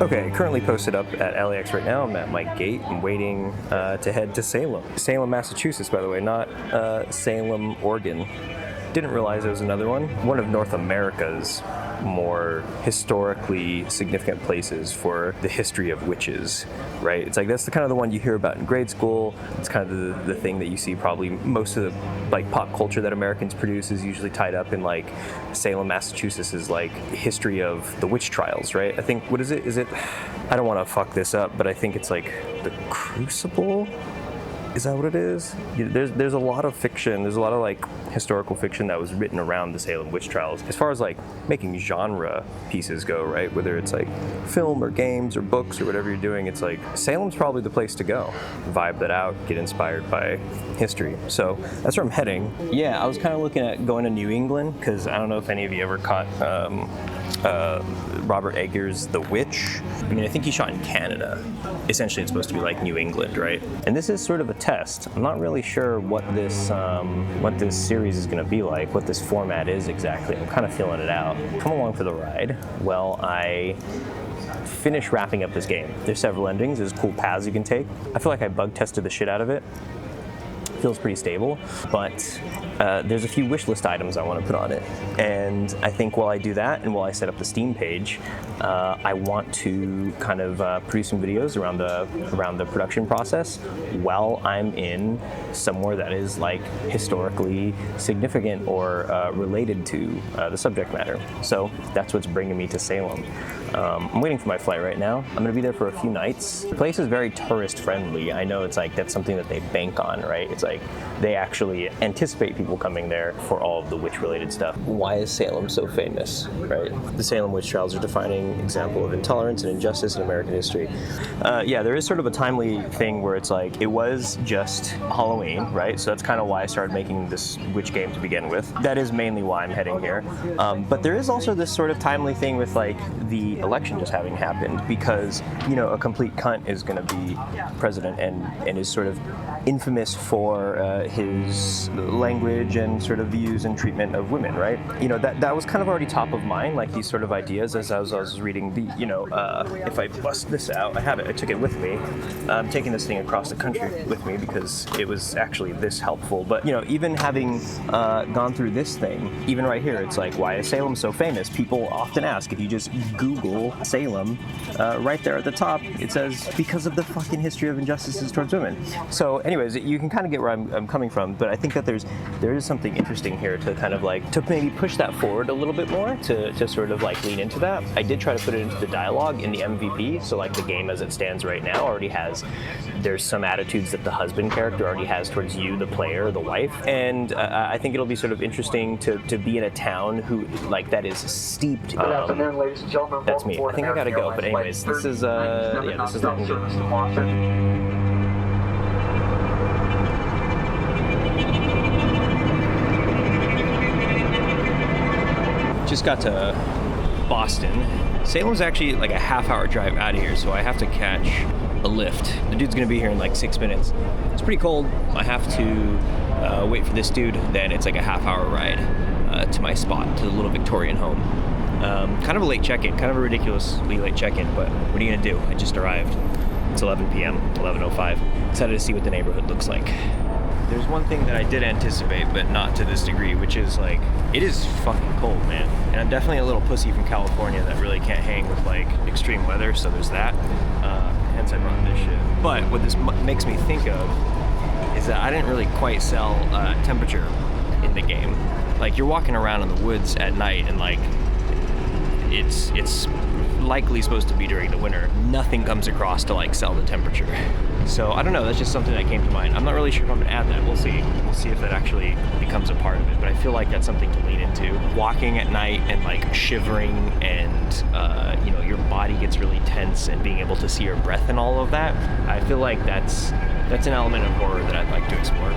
Okay, currently posted up at LAX right now. I'm at my gate. I'm waiting to head to Salem. Salem, Massachusetts, by the way, not Salem, Oregon. Didn't realize there was another one. One of North America's more historically significant places for the history of witches, right? It's like that's the kind of the one you hear about in grade school. It's kind of the thing that you see probably most of the like pop culture that Americans produce is usually tied up in like Salem, Massachusetts is like history of the witch trials, right? I think, what is it? Is it, I don't want to fuck this up, but I think it's like the Crucible? Is that what it is? There's a lot of fiction, there's a lot of like historical fiction that was written around the Salem witch trials. As far as like making genre pieces go, right? Whether it's like film or games or books or whatever you're doing, it's like Salem's probably the place to go. Vibe that out, get inspired by history. So that's where I'm heading. Yeah, I was kind of looking at going to New England because I don't know if any of you ever caught Robert Eggers' The Witch. I mean, I think he shot in Canada. Essentially, it's supposed to be like New England, right? And this is sort of a test. I'm not really sure what this series is going to be like, what this format is exactly. I'm kind of feeling it out. Come along for the ride while I finish wrapping up this game. There's several endings. There's cool paths you can take. I feel like I bug tested the shit out of it. Feels pretty stable, but there's a few wish list items I want to put on it, and I think while I do that and while I set up the Steam page, I want to kind of produce some videos around the production process while I'm in somewhere that is like historically significant or related to the subject matter. So that's what's bringing me to Salem. I'm waiting for my flight right now. I'm gonna be there for a few nights. The place is very tourist friendly. I know it's like that's something that they bank on, right? It's like they actually anticipate people coming there for all of the witch related stuff. Why is Salem so famous, right? The Salem witch trials are a defining example of intolerance and injustice in American history. Yeah, there is sort of a timely thing where it's like, it was just Halloween, right? So that's kind of why I started making this witch game to begin with. That is mainly why I'm heading here. But there is also this sort of timely thing with like the election just having happened because, you know, a complete cunt is going to be president and is sort of infamous for his language and sort of views and treatment of women, right? You know, that was kind of already top of mind, like these sort of ideas as I was reading the, you know, if I bust this out, I have it, I took it with me. I'm taking this thing across the country with me because it was actually this helpful. But, you know, even having gone through this thing, even right here, it's like, why is Salem so famous? People often ask, if you just Google Salem, right there at the top, it says, because of the fucking history of injustices towards women. So anyways, you can kind of get where I'm coming from, but I think that there is something interesting here to kind of like, to maybe push that forward a little bit more, to sort of like lean into that. I did try to put it into the dialogue in the MVP, so like the game as it stands right now already has, there's some attitudes that the husband character already has towards you, the player, the wife, and I think it'll be sort of interesting to be in a town who, like, that is steeped. Good afternoon, ladies and gentlemen. That's me. I think I gotta go, but anyways, this is yeah, this is looking good. Just got to Boston. Salem's actually like a half-hour drive out of here, so I have to catch a lift. The dude's gonna be here in like 6 minutes. It's pretty cold. I have to wait for this dude. Then it's like a half-hour ride to my spot, to the little Victorian home. Kind of a late check-in, kind of a ridiculously late check-in, but what are you gonna do? I just arrived. It's 11 p.m., 11:05. Excited to see what the neighborhood looks like. There's one thing that I did anticipate, but not to this degree, which is like, it is fucking cold, man. And I'm definitely a little pussy from California that really can't hang with like extreme weather, so there's that. Hence I brought this shit. But what this makes me think of is that I didn't really quite sell temperature in the game. Like, you're walking around in the woods at night and like, it's likely supposed to be during the winter. Nothing comes across to like sell the temperature. So I don't know, that's just something that came to mind. I'm not really sure if I'm gonna add that. We'll see. We'll see if that actually becomes a part of it. But I feel like that's something to lean into. Walking at night and like shivering and you know, your body gets really tense and being able to see your breath and all of that. I feel like that's an element of horror that I'd like to explore.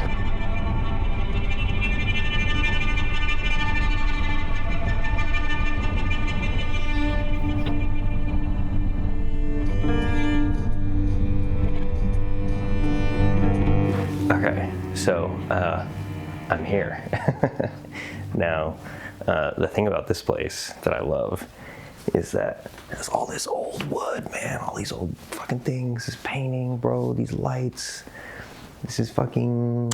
Okay, so I'm here. Now, the thing about this place that I love is that there's all this old wood, man, all these old fucking things, this painting, bro, these lights. This is fucking,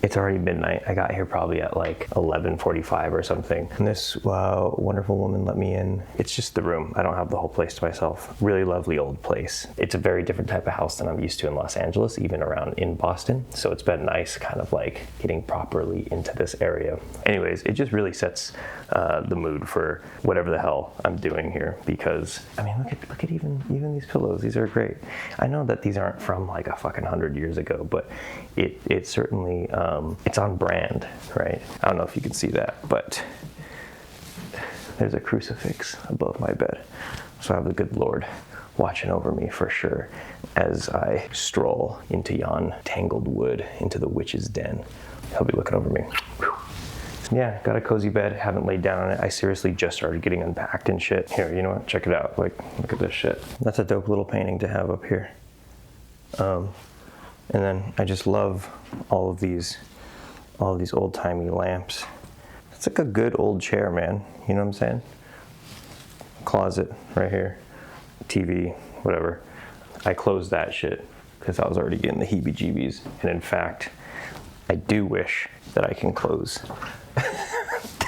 it's already midnight. I got here probably at like 11:45 or something. And this wonderful woman let me in. It's just the room. I don't have the whole place to myself. Really lovely old place. It's a very different type of house than I'm used to in Los Angeles, even around in Boston. So it's been nice kind of like getting properly into this area. Anyways, it just really sets the mood for whatever the hell I'm doing here, because I mean, look at even these pillows. These are great. I know that these aren't from like a fucking 100 years ago, but it certainly it's on brand, right? I don't know if you can see that, but there's a crucifix above my bed, so I have the good Lord watching over me for sure as I stroll into yon tangled wood, into the witch's den. He'll be looking over me. Whew. Yeah, got a cozy bed, haven't laid down on it. I seriously just started getting unpacked and shit. Here, you know what, check it out. Like, look at this shit. That's a dope little painting to have up here. And then I just love all of these old-timey lamps. It's like a good old chair, man. You know what I'm saying? Closet right here, TV, whatever. I closed that shit because I was already getting the heebie-jeebies. And in fact, I do wish that I can close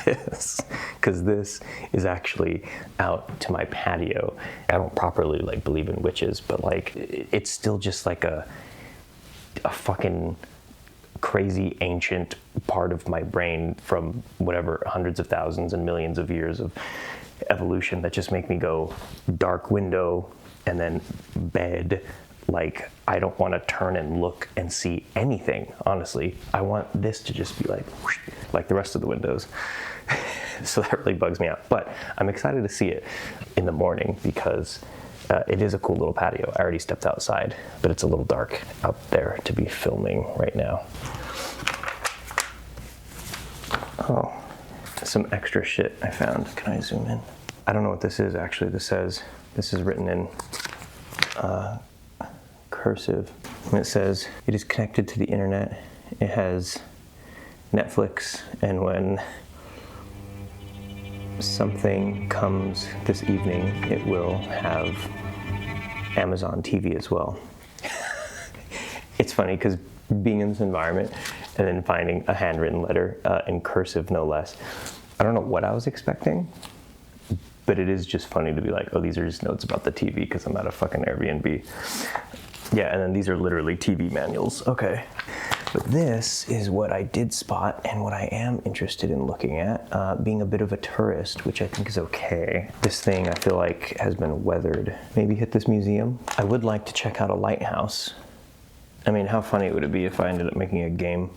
this, because this is actually out to my patio. I don't properly like believe in witches, but like it's still just like a fucking crazy ancient part of my brain from whatever hundreds of thousands and millions of years of evolution that just make me go dark window and then bed. Like, I don't want to turn and look and see anything, honestly. I want this to just be like whoosh, like the rest of the windows. So that really bugs me out. But I'm excited to see it in the morning because it is a cool little patio. I already stepped outside, but it's a little dark out there to be filming right now. Oh, some extra shit I found. Can I zoom in? I don't know what this is actually. This is written in cursive. And it says, it is connected to the internet. It has Netflix, and when something comes this evening, it will have Amazon TV as well. It's funny because being in this environment and then finding a handwritten letter in cursive, no less. I don't know what I was expecting, but it is just funny to be like, oh, these are just notes about the TV because I'm at a fucking Airbnb. Yeah, and then these are literally TV manuals. Okay. But this is what I did spot and what I am interested in looking at, being a bit of a tourist, which I think is okay. This thing I feel like has been weathered. Maybe hit this museum. I would like to check out a lighthouse. I mean, how funny would it be if I ended up making a game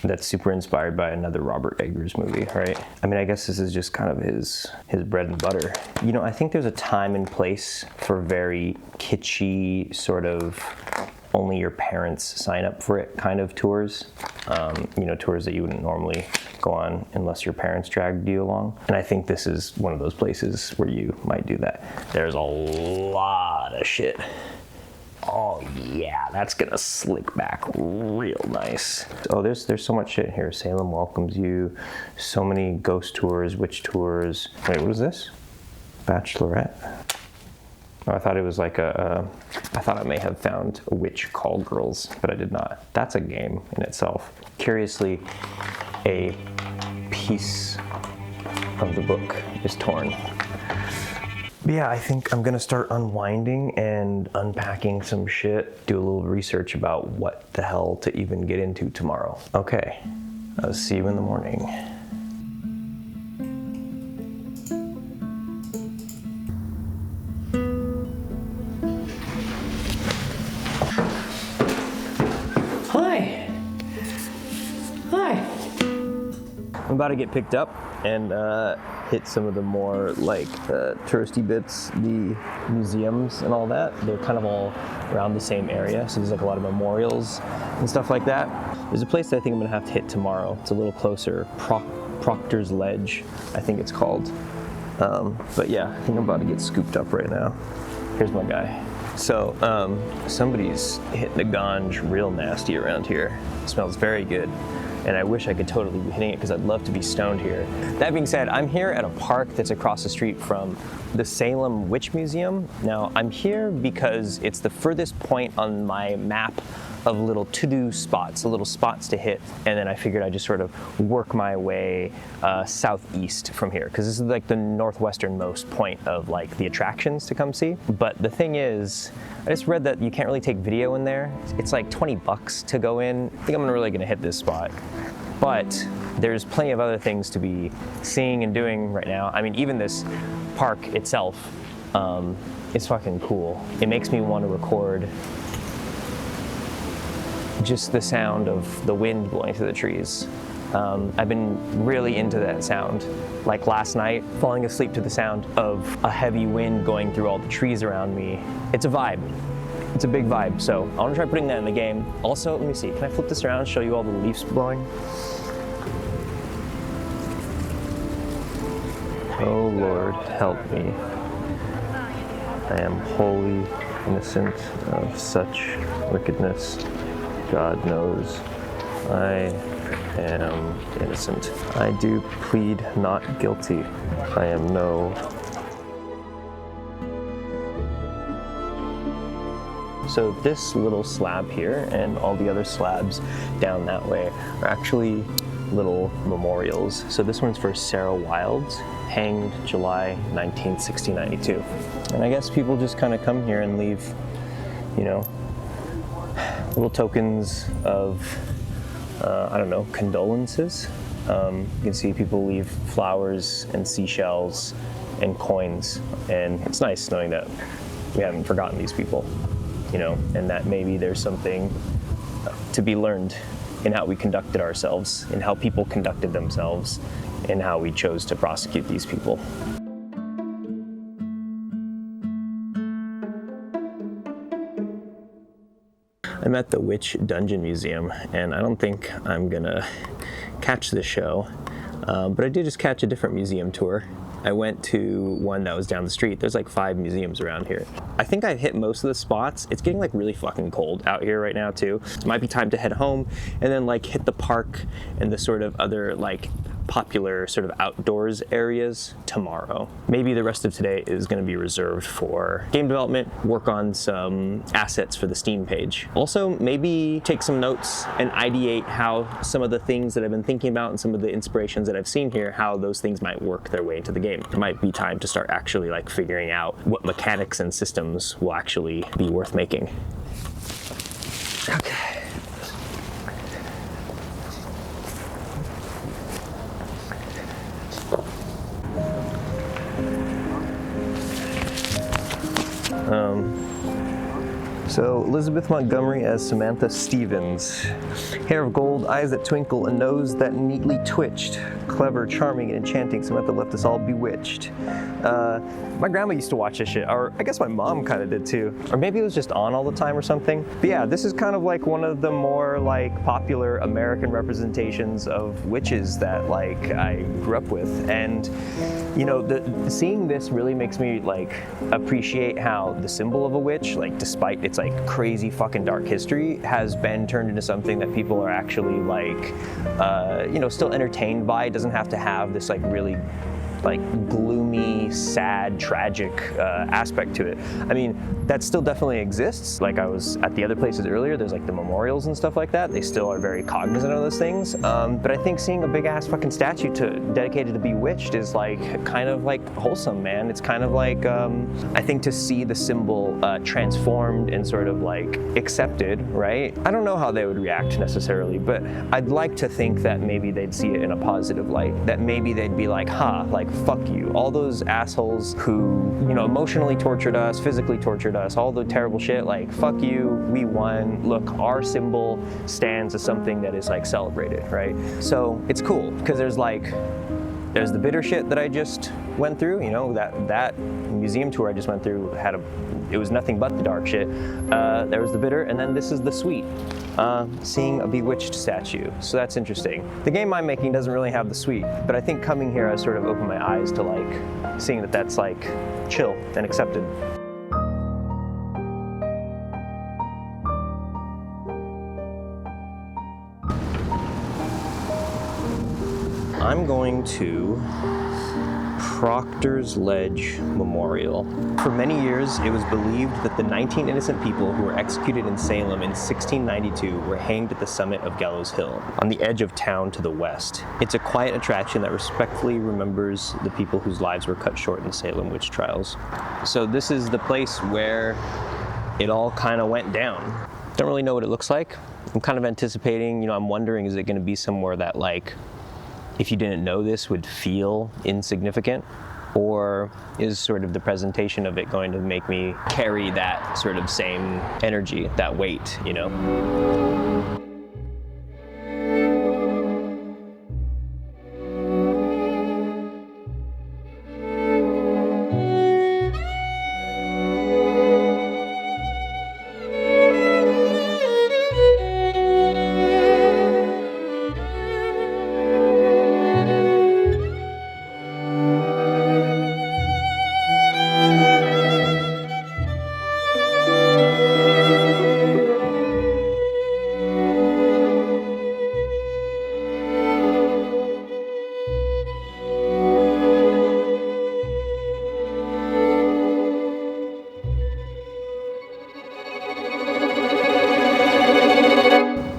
that's super inspired by another Robert Eggers movie, right? I mean, I guess this is just kind of his bread and butter. You know, I think there's a time and place for very kitschy, sort of only your parents sign up for it kind of tours. You know, tours that you wouldn't normally go on unless your parents dragged you along. And I think this is one of those places where you might do that. There's a lot of shit. Oh yeah, that's gonna slick back real nice. Oh, there's so much shit here. Salem welcomes you. So many ghost tours, witch tours. Wait, what is this? Bachelorette? Oh, I thought it was like I thought I may have found a witch call girls, but I did not. That's a game in itself. Curiously, a piece of the book is torn. But yeah, I think I'm gonna start unwinding and unpacking some shit, do a little research about what the hell to even get into tomorrow. Okay, I'll see you in the morning. Hi. I'm about to get picked up and hit some of the more like touristy bits, the museums and all that. They're kind of all around the same area, so there's like a lot of memorials and stuff like that. There's a place that I think I'm gonna have to hit tomorrow. It's a little closer, Proctor's Ledge, I think it's called. But yeah, I think I'm about to get scooped up right now. Here's my guy. So somebody's hitting the ganj real nasty around here. It smells very good. and I wish I could totally be hitting it because I'd love to be stoned here. That being said, I'm here at a park that's across the street from the Salem Witch Museum. Now, I'm here because it's the furthest point on my map of little to-do spots, little spots to hit, and then I figured I'd just sort of work my way southeast from here, because this is like the northwesternmost point of like the attractions to come see. But the thing is, I just read that you can't really take video in there. It's like 20 bucks to go in. I think I'm really gonna hit this spot. But there's plenty of other things to be seeing and doing right now. I mean, even this park itself is fucking cool. It makes me want to record just the sound of the wind blowing through the trees. I've been really into that sound. Like last night, falling asleep to the sound of a heavy wind going through all the trees around me. It's a vibe. It's a big vibe, so I want to try putting that in the game. Also, let me see, can I flip this around and show you all the leaves blowing? Oh Lord, help me. I am wholly innocent of such wickedness. God knows I am innocent. I do plead not guilty. I am no. So this little slab here and all the other slabs down that way are actually little memorials. So this one's for Sarah Wilds, hanged July 19th, 1692. And I guess people just kind of come here and leave, you know, little tokens of, I don't know, condolences. You can see people leave flowers and seashells and coins, and it's nice knowing that we haven't forgotten these people, you know, and that maybe there's something to be learned in how we conducted ourselves, in how people conducted themselves, and how we chose to prosecute these people. I'm at the Witch Dungeon Museum, and I don't think I'm gonna catch this show, but I did just catch a different museum tour. I went to one that was down the street. There's like 5 museums around here. I think I've hit most of the spots. It's getting like really fucking cold out here right now too. It might be time to head home and then like hit the park and the sort of other like popular sort of outdoors areas tomorrow. Maybe the rest of today is going to be reserved for game development, work on some assets for the Steam page. Also, maybe take some notes and ideate how some of the things that I've been thinking about and some of the inspirations that I've seen here, how those things might work their way into the game. It might be time to start actually like figuring out what mechanics and systems will actually be worth making. Okay. So Elizabeth Montgomery as Samantha Stevens. Hair of gold, eyes that twinkle, a nose that neatly twitched. Clever, charming, and enchanting, Samantha left us all bewitched. My grandma used to watch this shit, or I guess my mom kind of did too. Or maybe it was just on all the time or something. But yeah, this is kind of like one of the more like popular American representations of witches that like I grew up with. And you know, seeing this really makes me like appreciate how the symbol of a witch, like despite its like crazy fucking dark history, has been turned into something that people are actually like, you know, still entertained by. It doesn't have to have this like really like gloomy, sad, tragic aspect to it. I mean, that still definitely exists. Like I was at the other places earlier, there's like the memorials and stuff like that. They still are very cognizant of those things. But I think seeing a big ass fucking statue dedicated to Bewitched is like kind of like wholesome, man. It's kind of like, I think to see the symbol transformed and sort of like accepted, right? I don't know how they would react necessarily, but I'd like to think that maybe they'd see it in a positive light, that maybe they'd be like, ha, like fuck you. All those assholes who, you know, emotionally tortured us, physically tortured us, all the terrible shit, like fuck you, we won. Look, our symbol stands as something that is like celebrated, right? So it's cool because there's the bitter shit that I just went through, you know, that museum tour I just went through it was nothing but the dark shit. There was the bitter, and then this is the sweet. Seeing a Bewitched statue, so that's interesting. The game I'm making doesn't really have the sweet, but I think coming here I sort of opened my eyes to like seeing that that's like chill and accepted. I'm going to Proctor's Ledge Memorial. For many years, it was believed that the 19 innocent people who were executed in Salem in 1692 were hanged at the summit of Gallows Hill, on the edge of town to the west. It's a quiet attraction that respectfully remembers the people whose lives were cut short in the Salem witch trials. So this is the place where it all kind of went down. Don't really know what it looks like. I'm kind of anticipating, I'm wondering, is it going to be somewhere that, like, if you didn't know this, would feel insignificant? Or is sort of the presentation of it going to make me carry that sort of same energy, that weight,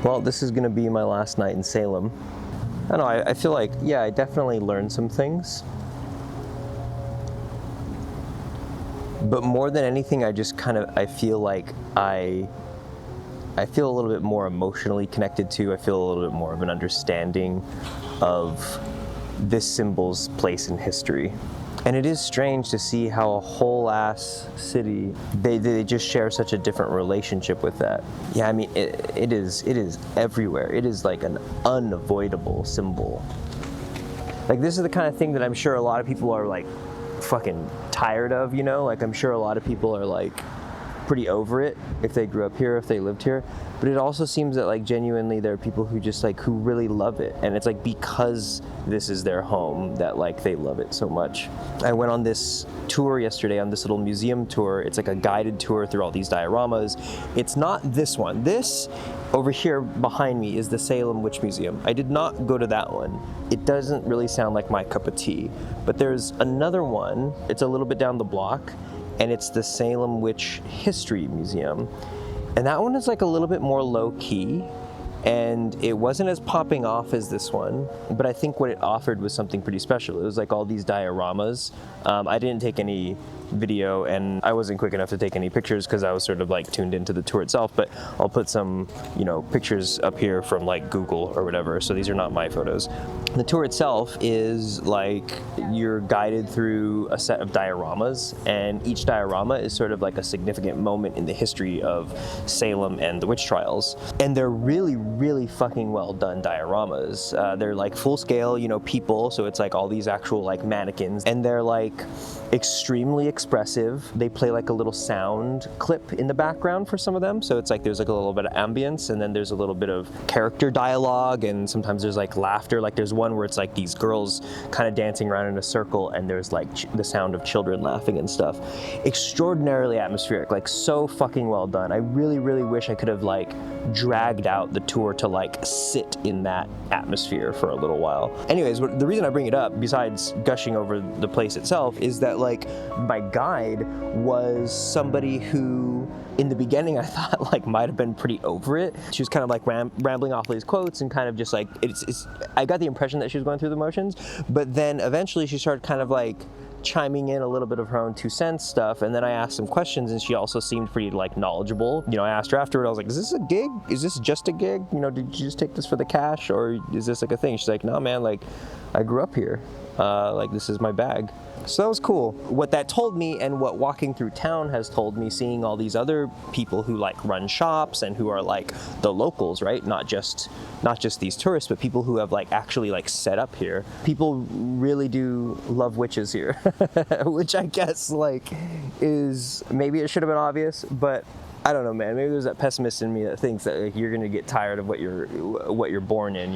Well, this is going to be my last night in Salem. I don't know, I feel like, yeah, I definitely learned some things. But more than anything, I just I feel like I feel a little bit more emotionally connected to, I feel a little bit more of an understanding of this symbol's place in history. And it is strange to see how a whole ass city, they just share such a different relationship with that. Yeah, I mean, it is everywhere. It is like an unavoidable symbol. Like, this is the kind of thing that I'm sure a lot of people are like fucking tired of, like I'm sure a lot of people are like pretty over it if they grew up here, if they lived here. But it also seems that like genuinely there are people who just like, who really love it. And it's like because this is their home that like they love it so much. I went on this tour yesterday, on this little museum tour. It's like a guided tour through all these dioramas. It's not this one. This over here behind me is the Salem Witch Museum. I did not go to that one. It doesn't really sound like my cup of tea. But there's another one. It's a little bit down the block, and it's the Salem Witch History Museum. And that one is like a little bit more low-key, and it wasn't as popping off as this one, but I think what it offered was something pretty special. It was like all these dioramas. I didn't take any video, and I wasn't quick enough to take any pictures because I was sort of like tuned into the tour itself, but I'll put some, pictures up here from like Google or whatever, so these are not my photos. The tour itself is like you're guided through a set of dioramas, and each diorama is sort of like a significant moment in the history of Salem and the witch trials. And they're really, really fucking well done dioramas. They're like full scale, people, so it's like all these actual like mannequins, and they're like extremely expressive. They play like a little sound clip in the background for some of them, so it's like there's like a little bit of ambience, and then there's a little bit of character dialogue, and sometimes there's like laughter. Like there's one where it's like these girls kind of dancing around in a circle, and there's like the sound of children laughing and stuff. Extraordinarily atmospheric, like so fucking well done. I really, really wish I could have like dragged out the tour to like sit in that atmosphere for a little while. Anyways, the reason I bring it up, besides gushing over the place itself, is that like my guide was somebody who in the beginning I thought like might have been pretty over it. She was kind of like rambling off these quotes and kind of just like I got the impression that she was going through the motions, but then eventually she started kind of like chiming in a little bit of her own 2 cents stuff, and then I asked some questions, and she also seemed pretty like knowledgeable. I asked her afterward, I was like, is this a gig? Is this just a gig? Did you just take this for the cash, or is this like a thing? She's like, no man, like I grew up here, like this is my bag. So that was cool. What that told me, and what walking through town has told me, seeing all these other people who like run shops and who are like the locals, right? Not just these tourists, but people who have like actually like set up here. People really do love witches here, which I guess like is, maybe it should have been obvious, but I don't know, man. Maybe there's that pessimist in me that thinks that like, you're gonna get tired of what you're born in,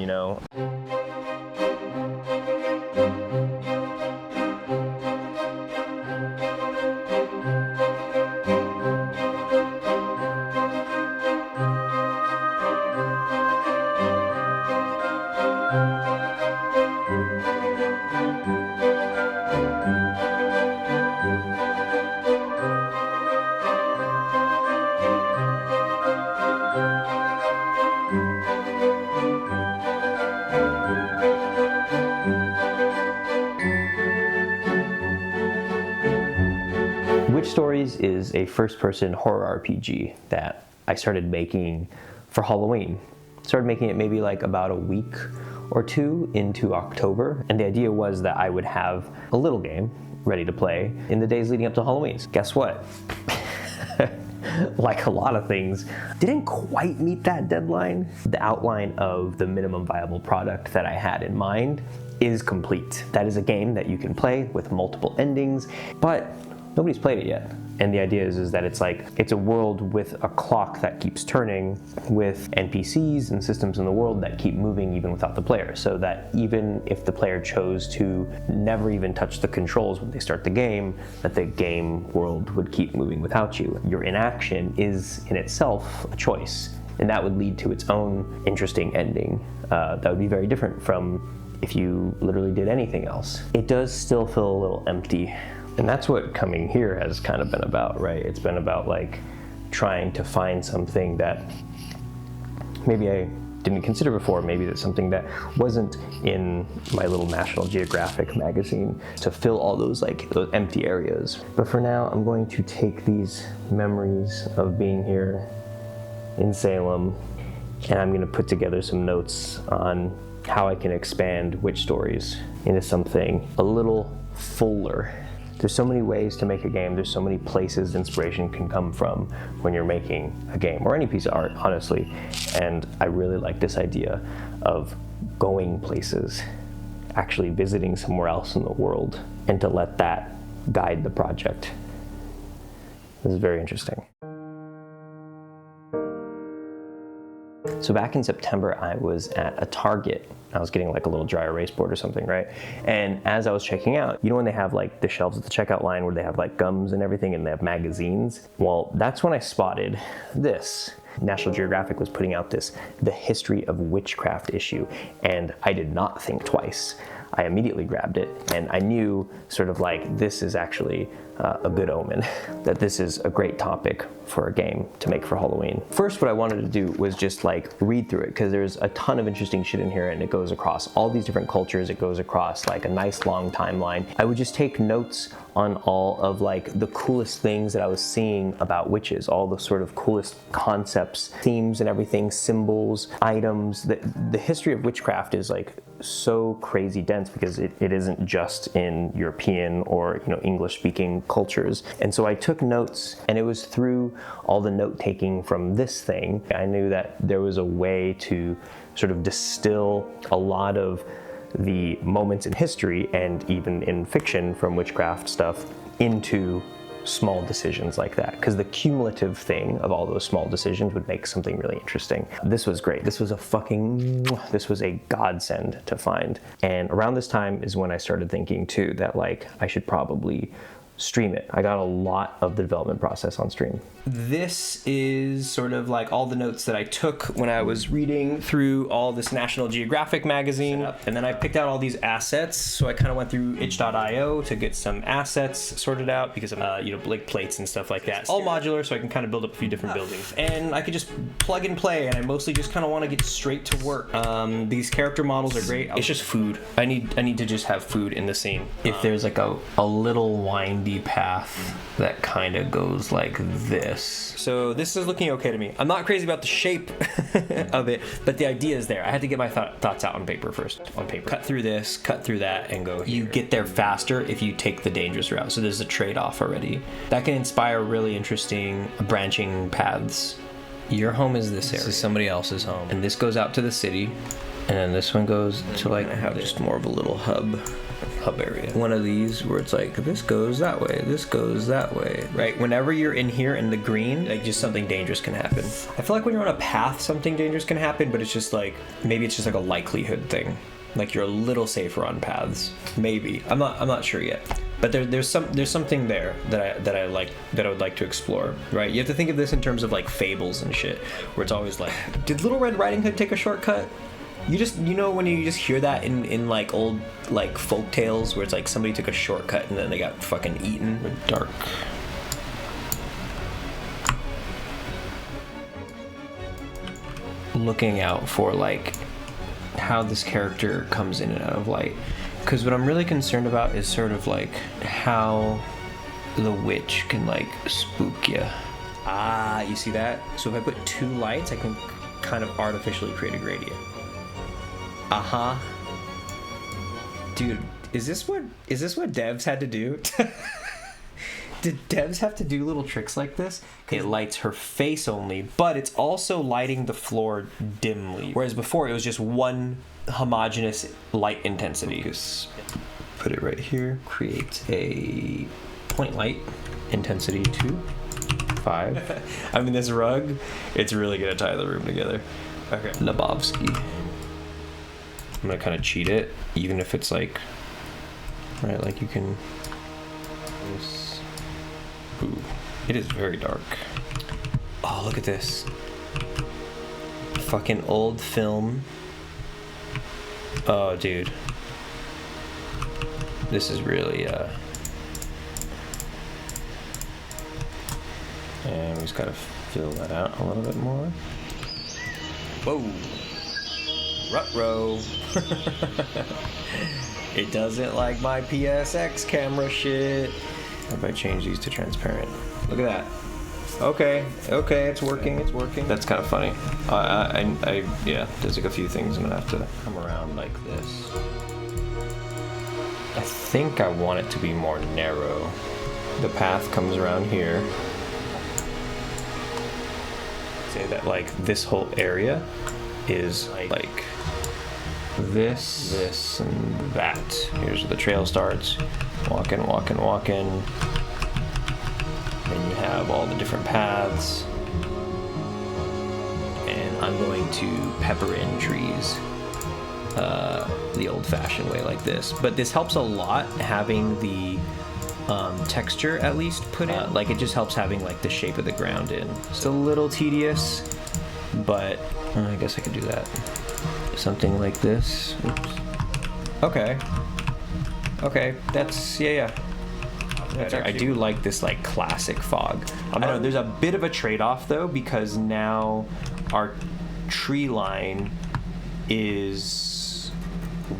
Witch Stories is a first-person horror RPG that I started making for Halloween. Started making it maybe like about a week or two into October, and the idea was that I would have a little game ready to play in the days leading up to Halloween. Guess what? Like a lot of things, didn't quite meet that deadline. The outline of the minimum viable product that I had in mind is complete. That is a game that you can play with multiple endings, but nobody's played it yet. And the idea is that it's a world with a clock that keeps turning, with NPCs and systems in the world that keep moving even without the player, so that even if the player chose to never even touch the controls when they start the game, that the game world would keep moving without you. Your inaction is in itself a choice, and that would lead to its own interesting ending. That would be very different from if you literally did anything else. It does still feel a little empty. And that's what coming here has kind of been about, right? It's been about like trying to find something that maybe I didn't consider before, maybe that's something that wasn't in my little National Geographic magazine, to fill all those empty areas. But for now, I'm going to take these memories of being here in Salem, and I'm gonna put together some notes on how I can expand Witch Stories into something a little fuller. There's so many ways to make a game. There's so many places inspiration can come from when you're making a game, or any piece of art, honestly. And I really like this idea of going places, actually visiting somewhere else in the world, and to let that guide the project. This is very interesting. So back in September, I was at a Target. I was getting like a little dry erase board or something, right? And as I was checking out, you know when they have like the shelves at the checkout line where they have like gums and everything and they have magazines? Well, that's when I spotted this. National Geographic was putting out this, the History of Witchcraft issue, and I did not think twice. I immediately grabbed it, and I knew sort of like this is actually a good omen, that this is a great topic for a game to make for Halloween. First, what I wanted to do was just like read through it, because there's a ton of interesting shit in here, and it goes across all these different cultures. It goes across like a nice long timeline. I would just take notes on all of like the coolest things that I was seeing about witches, all the sort of coolest concepts, themes and everything, symbols, items. The history of witchcraft is like so crazy dense, because it isn't just in European or English speaking cultures. And so I took notes, and it was through all the note taking from this thing, I knew that there was a way to sort of distill a lot of the moments in history and even in fiction from witchcraft stuff into small decisions like that, because the cumulative thing of all those small decisions would make something really interesting. This was great. This was a godsend to find. And around this time is when I started thinking too that like I should probably stream it. I got a lot of the development process on stream. This is sort of like all the notes that I took when I was reading through all this National Geographic magazine. And then I picked out all these assets. So I kind of went through itch.io to get some assets sorted out, because of, like plates and stuff like that. All modular, so I can kind of build up a few different buildings. And I could just plug and play, and I mostly just kind of want to get straight to work. These character models are great. It's just food. I need to just have food in the scene. If there's like a little windy path that kind of goes like this. So this is looking okay to me. I'm not crazy about the shape of it, but the idea is there. I had to get my thoughts out on paper first. On paper. Cut through this, cut through that, and go here. You get there faster if you take the dangerous route. So there's a trade-off already. That can inspire really interesting branching paths. Your home is this area. This is somebody else's home. And this goes out to the city. And then this one goes to like, I have just more of a little hub area. One of these where it's like, this goes that way, this goes that way, right? Whenever you're in here in the green, like just something dangerous can happen. I feel like when you're on a path, something dangerous can happen, but it's just like, maybe it's just like a likelihood thing. Like you're a little safer on paths. Maybe. I'm not sure yet. But there's something there that I would like to explore, right? You have to think of this in terms of like fables and shit, where it's always like, did Little Red Riding Hood take a shortcut? When you just hear that in like old like folk tales, where it's like somebody took a shortcut and then they got fucking eaten. Dark. Looking out for like how this character comes in and out of light, because what I'm really concerned about is sort of like how the witch can like spook you. Ah, you see that? So if I put 2 lights, I can kind of artificially create a gradient. Uh-huh. Dude, is this what devs had to do? Did devs have to do little tricks like this? It lights her face only, but it's also lighting the floor dimly. Whereas before, it was just one homogeneous light intensity. Just put it right here. Create a point light, intensity 2, 5. I mean, this rug, it's really gonna tie the room together. Okay. Lebowski. I'm gonna kind of cheat it, even if it's like, right, like you can. Ooh, it is very dark. Oh, look at this. Fucking old film. Oh, dude. This is really, and we just gotta fill that out a little bit more. Whoa. Ruh-roh. It doesn't like my PSX camera shit. If I change these to transparent. Look at that. Okay, it's working, That's kind of funny. Yeah, there's like a few things I'm gonna have to come around like this. I think I want it to be more narrow. The path comes around here. Say that like this whole area is like this, and that. Here's where the trail starts. Walking. Then you have all the different paths. And I'm going to pepper in trees the old-fashioned way like this. But this helps a lot having the texture at least put in. Like it just helps having like the shape of the ground in. It's a little tedious, but I guess I could do that. Something like this. Oops. Okay, that's, yeah. I do like this like classic fog. I know there's a bit of a trade-off though, because now our tree line is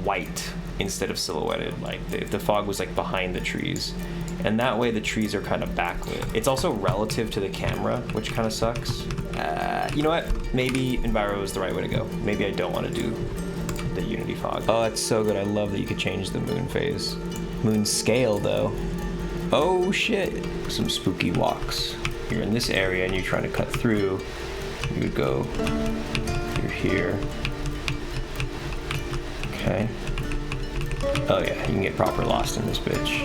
white instead of silhouetted. Like the fog was like behind the trees, and that way the trees are kind of backlit. It's also relative to the camera, which kind of sucks. You know what? Maybe Enviro is the right way to go. Maybe I don't want to do the Unity fog. Oh, it's so good. I love that you could change the moon phase. Moon scale though. Oh shit. Some spooky walks. You're in this area and you're trying to cut through. You would go, you're here. Okay. Oh yeah, you can get proper lost in this bitch.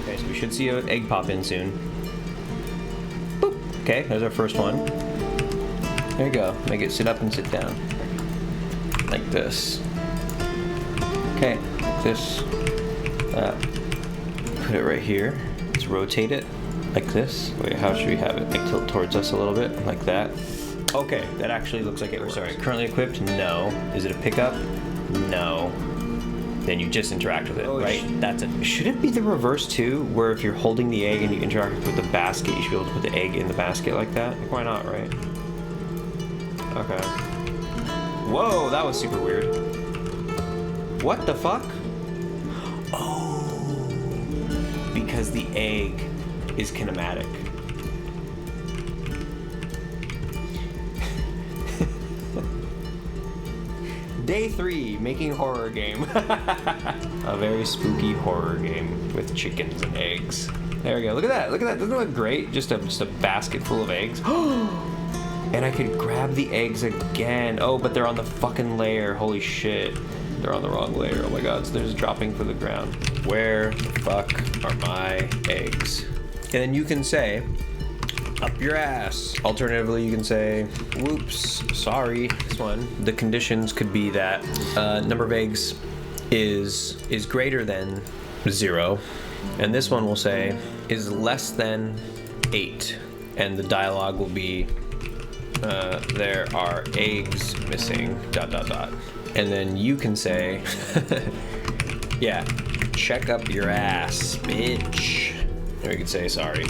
Okay, so we should see an egg pop in soon. Boop. Okay, there's our first one. There you go. Make it sit up and sit down. Like this. Okay, this. Put it right here. Let's rotate it like this. Wait, how should we have it? Like tilt towards us a little bit, like that. Okay, that actually looks like it works. Sorry, currently equipped? No. Is it a pickup? No. Then you just interact with it, right? That's it. Should it be the reverse too, where if you're holding the egg and you interact with the basket, you should be able to put the egg in the basket like that? Like, why not, right? Okay. Whoa, that was super weird. What the fuck? Oh, because the egg is kinematic. Day 3, making horror game. A very spooky horror game with chickens and eggs. There we go. Look at that. Look at that. Doesn't it look great? Just a basket full of eggs. And I could grab the eggs again. Oh, but they're on the fucking layer. Holy shit. They're on the wrong layer. Oh my god. So they're just dropping to the ground. Where the fuck are my eggs? And then you can say, up your ass. Alternatively, you can say, whoops, sorry. This one, the conditions could be that number of eggs is greater than 0. And this one will say, is less than 8. And the dialogue will be, there are eggs missing, ... And then you can say, yeah, check up your ass, bitch. Or you could say, sorry.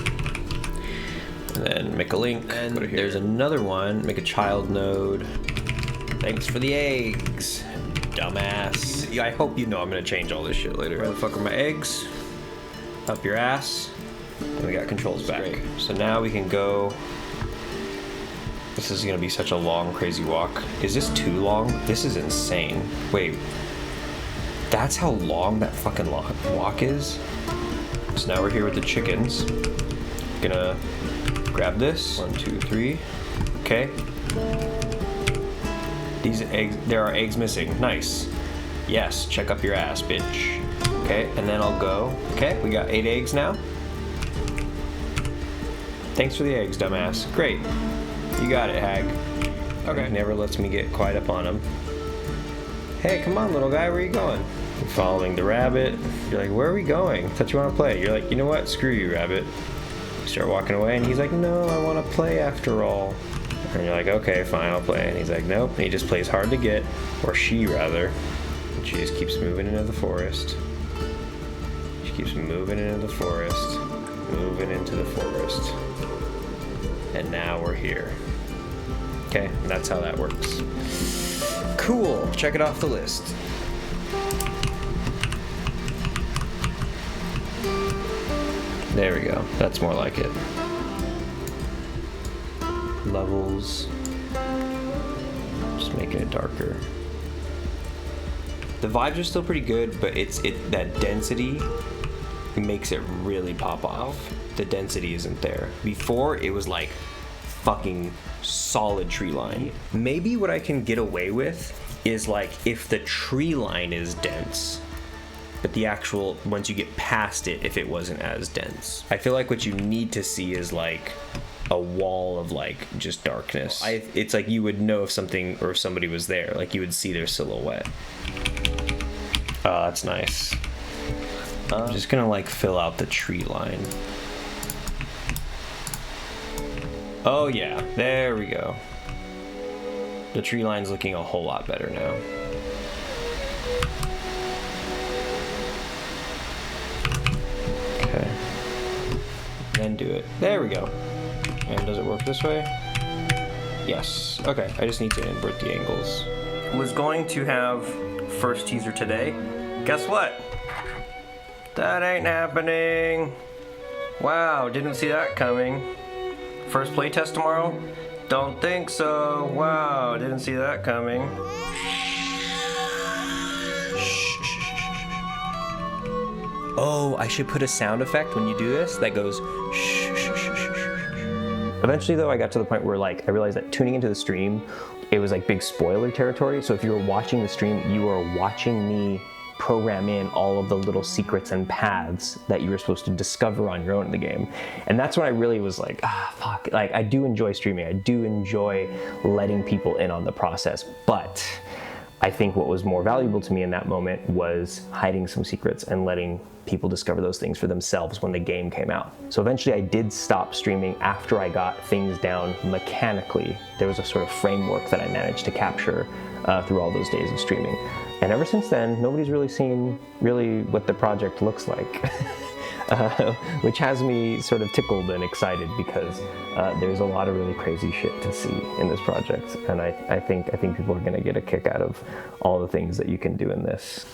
And then make a link. And there's another one. Make a child node. Thanks for the eggs, dumbass. I hope you know I'm gonna change all this shit later. Where the fuck are my eggs? Up your ass. And we got controls back. So now we can go. This is gonna be such a long, crazy walk. Is this too long? This is insane. Wait, that's how long that fucking walk is? So now we're here with the chickens. Gonna grab this. 1, 2, 3. Okay. These eggs, there are eggs missing. Nice. Yes, check up your ass, bitch. Okay, and then I'll go. Okay, we got 8 eggs now. Thanks for the eggs, dumbass. Great. You got it, Hag. Okay. Never lets me get quite up on him. Hey, come on, little guy, where are you going? You're following the rabbit. You're like, where are we going? I thought you want to play. You're like, you know what? Screw you, rabbit. You start walking away, and he's like, no, I want to play after all. And you're like, okay, fine, I'll play. And he's like, nope. And he just plays hard to get, or she rather. And she just keeps moving into the forest. She keeps moving into the forest. Moving into the forest. And now we're here. Okay, and that's how that works. Cool, check it off the list. There we go, that's more like it. Levels. Just making it darker. The vibes are still pretty good, but that density makes it really pop off. The density isn't there. Before, it was like fucking solid tree line. Maybe what I can get away with is like if the tree line is dense, but the actual, once you get past it, if it wasn't as dense. I feel like what you need to see is like a wall of like just darkness. It's like you would know if something or somebody was there, like you would see their silhouette. Oh, that's nice. I'm just gonna like fill out the tree line. Oh yeah, there we go. The tree line's looking a whole lot better now. Okay. Then do it. There we go. And does it work this way? Yes. Okay, I just need to invert the angles. Was going to have first teaser today. Guess what? That ain't happening. Wow, didn't see that coming. First playtest tomorrow? Don't think so. Wow, didn't see that coming. Oh, I should put a sound effect when you do this that goes shh, shh, shh, shh, shh. Eventually though, I got to the point where like I realized that tuning into the stream, it was like big spoiler territory. So if you were watching the stream, you were watching me program in all of the little secrets and paths that you were supposed to discover on your own in the game. And that's when I really was like, fuck. Like, I do enjoy streaming. I do enjoy letting people in on the process. But I think what was more valuable to me in that moment was hiding some secrets and letting people discover those things for themselves when the game came out. So eventually I did stop streaming after I got things down mechanically. There was a sort of framework that I managed to capture through all those days of streaming. And ever since then, nobody's really seen what the project looks like, which has me sort of tickled and excited because there's a lot of really crazy shit to see in this project. And I think people are gonna get a kick out of all the things that you can do in this.